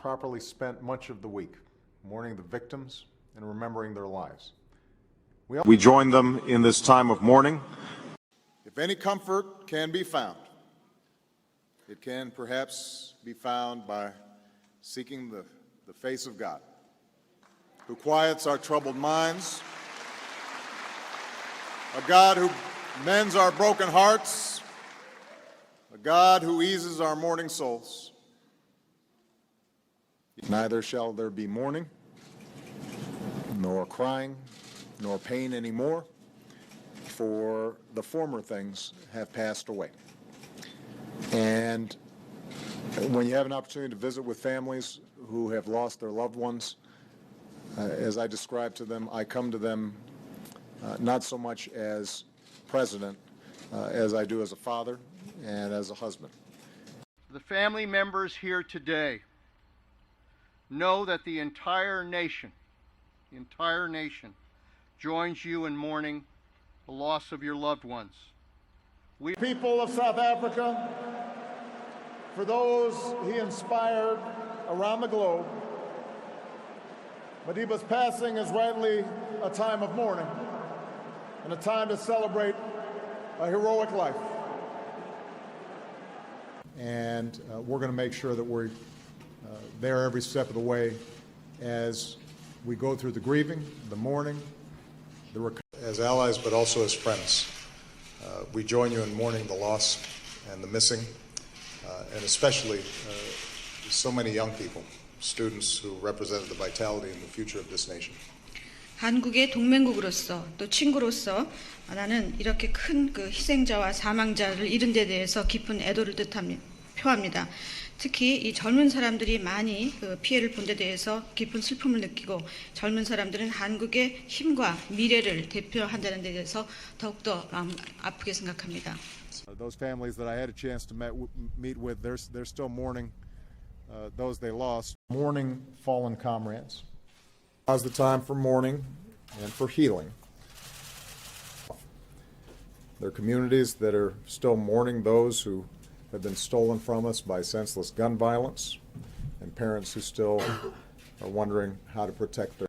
properly spent much of the week mourning the victims and remembering their lives. We join them in this time of mourning. If any comfort can be found, it can perhaps be found by seeking the face of God, who quiets our troubled minds, a God who mends our broken hearts, a God who eases our mourning souls. Neither shall there be mourning, nor crying, nor pain anymore, for the former things have passed away. And when you have an opportunity to visit with families who have lost their loved ones, as I describe to them, I come to them not so much as president as I do as a father and as a husband. The family members here today know that the entire nation joins you in mourning the loss of your loved ones. We people of South Africa, for those he inspired around the globe, Madiba's passing is rightly a time of mourning and a time to celebrate a heroic life. And we're going to make sure that we're there every step of the way as we go through the grieving, the mourning, as allies, but also as friends. We join you in mourning the loss and the missing, and especially so many young people, students who represented the vitality and the future of this nation. 한국의 동맹국으로서 또 친구로서 나는 이렇게 큰 그 희생자와 사망자를 잃은 데 대해서 깊은 애도를 표합니다. 특히 이 젊은 사람들이 많이 그 피해를 본 데 대해서 깊은 슬픔을 느끼고 젊은 사람들은 한국의 힘과 미래를 대표한다는 데 대해서 더욱더 아프게 생각합니다. Those families that I had a chance to meet with, they're still mourning those they lost. Mourning fallen comrades. Now's the time for mourning and for healing. There are communities that are still mourning those who have been stolen from us by senseless gun violence, and parents who still are wondering how to protect their